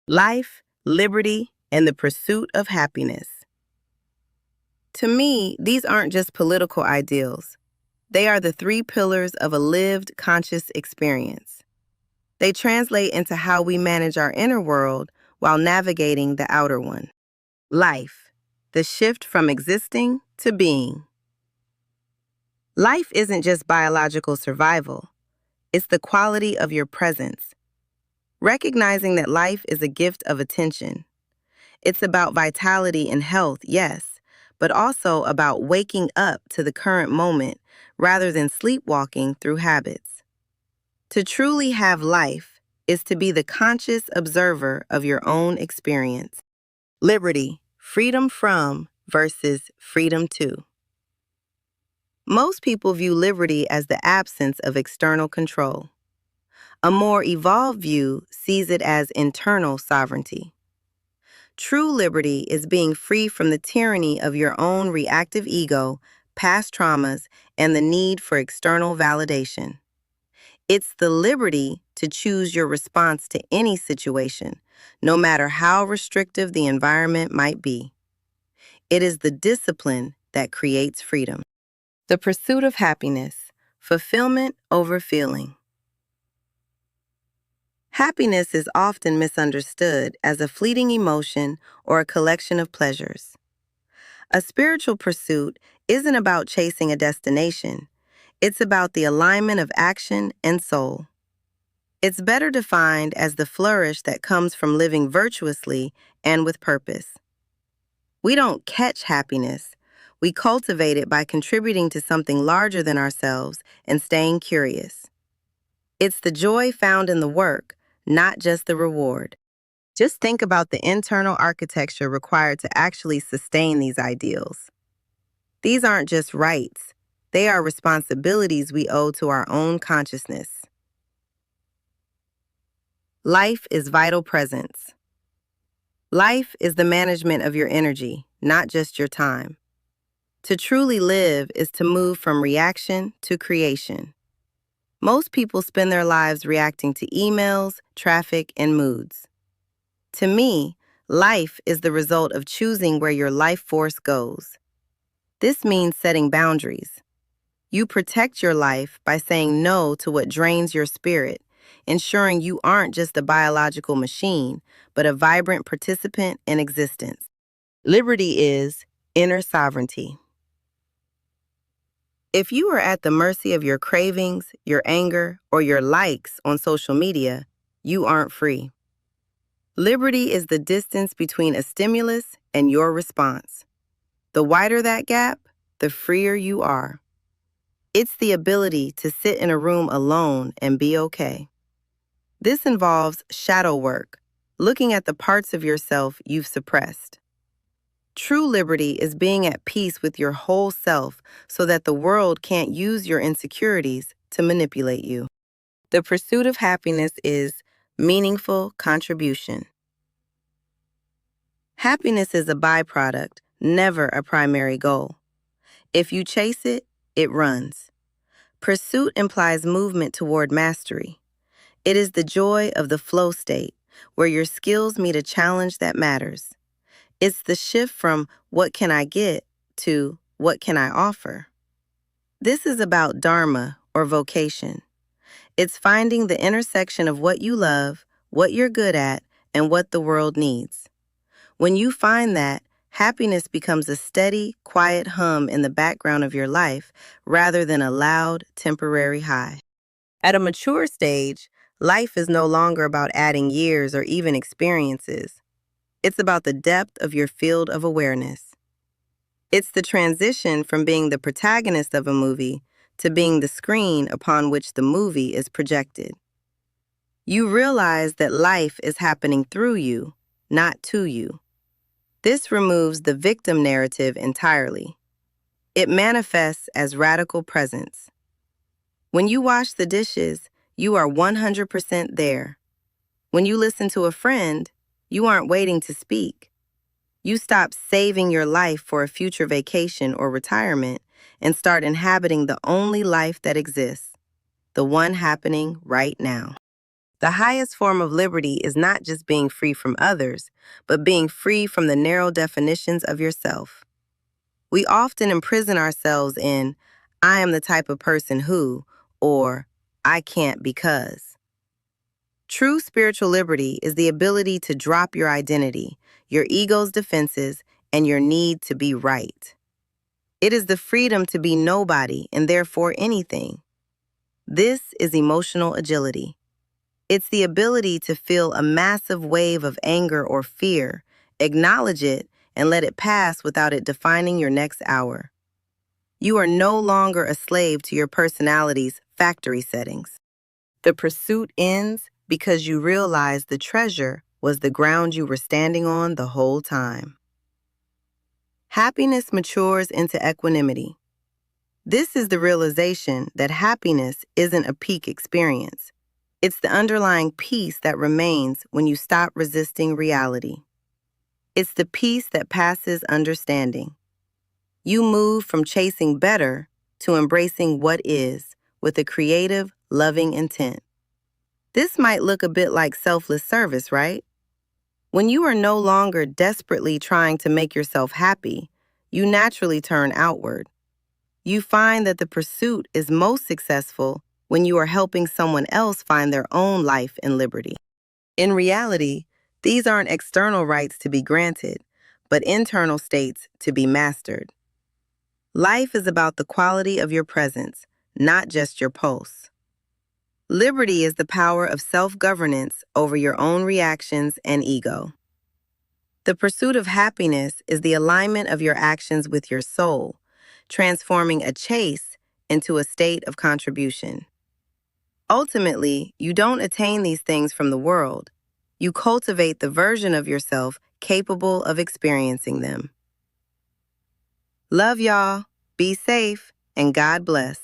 life, liberty, and the pursuit of happiness. To me, these aren't just political ideals. They are the three pillars of a lived, conscious experience. They translate into how we manage our inner world while navigating the outer one. Life, the shift from existing to being. Life isn't just biological survival, it's the quality of your presence. Recognizing that life is a gift of attention. It's about vitality and health, yes, but also about waking up to the current moment rather than sleepwalking through habits. To truly have life is to be the conscious observer of your own experience. Liberty, freedom from versus freedom to. Most people view liberty as the absence of external control. A more evolved view sees it as internal sovereignty. True liberty is being free from the tyranny of your own reactive ego, past traumas, and the need for external validation. It's the liberty to choose your response to any situation, no matter how restrictive the environment might be. It is the discipline that creates freedom. The pursuit of happiness, fulfillment over feeling. Happiness is often misunderstood as a fleeting emotion or a collection of pleasures. A spiritual pursuit isn't about chasing a destination. It's about the alignment of action and soul. It's better defined as the flourish that comes from living virtuously and with purpose. We don't catch happiness. We cultivate it by contributing to something larger than ourselves and staying curious. It's the joy found in the work, not just the reward. Just think about the internal architecture required to actually sustain these ideals. These aren't just rights. They are responsibilities we owe to our own consciousness. Life is vital presence. Life is the management of your energy, not just your time. To truly live is to move from reaction to creation. Most people spend their lives reacting to emails, traffic, and moods. To me, life is the result of choosing where your life force goes. This means setting boundaries. You protect your life by saying no to what drains your spirit, ensuring you aren't just a biological machine, but a vibrant participant in existence. Liberty is inner sovereignty. If you are at the mercy of your cravings, your anger, or your likes on social media, you aren't free. Liberty is the distance between a stimulus and your response. The wider that gap, the freer you are. It's the ability to sit in a room alone and be okay. This involves shadow work, looking at the parts of yourself you've suppressed. True liberty is being at peace with your whole self so that the world can't use your insecurities to manipulate you. The pursuit of happiness is meaningful contribution. Happiness is a byproduct, never a primary goal. If you chase it, it runs. Pursuit implies movement toward mastery. It is the joy of the flow state, where your skills meet a challenge that matters. It's the shift from what can I get to what can I offer. This is about dharma or vocation. It's finding the intersection of what you love, what you're good at, and what the world needs. When you find that, happiness becomes a steady, quiet hum in the background of your life rather than a loud, temporary high. At a mature stage, life is no longer about adding years or even experiences. It's about the depth of your field of awareness. It's the transition from being the protagonist of a movie to being the screen upon which the movie is projected. You realize that life is happening through you, not to you. This removes the victim narrative entirely. It manifests as radical presence. When you wash the dishes, you are 100% there. When you listen to a friend, you aren't waiting to speak. You stop saving your life for a future vacation or retirement and start inhabiting the only life that exists, the one happening right now. The highest form of liberty is not just being free from others, but being free from the narrow definitions of yourself. We often imprison ourselves in, I am the type of person who, or I can't because. True spiritual liberty is the ability to drop your identity, your ego's defenses, and your need to be right. It is the freedom to be nobody and therefore anything. This is emotional agility. It's the ability to feel a massive wave of anger or fear, acknowledge it, and let it pass without it defining your next hour. You are no longer a slave to your personality's factory settings. The pursuit ends because you realize the treasure was the ground you were standing on the whole time. Happiness matures into equanimity. This is the realization that happiness isn't a peak experience. It's the underlying peace that remains when you stop resisting reality. It's the peace that passes understanding. You move from chasing better to embracing what is with a creative, loving intent. This might look a bit like selfless service, right? When you are no longer desperately trying to make yourself happy, you naturally turn outward. You find that the pursuit is most successful when you are helping someone else find their own life and liberty. In reality, these aren't external rights to be granted, but internal states to be mastered. Life is about the quality of your presence, not just your pulse. Liberty is the power of self-governance over your own reactions and ego. The pursuit of happiness is the alignment of your actions with your soul, transforming a chase into a state of contribution. Ultimately, you don't attain these things from the world. You cultivate the version of yourself capable of experiencing them. Love y'all, be safe, and God bless.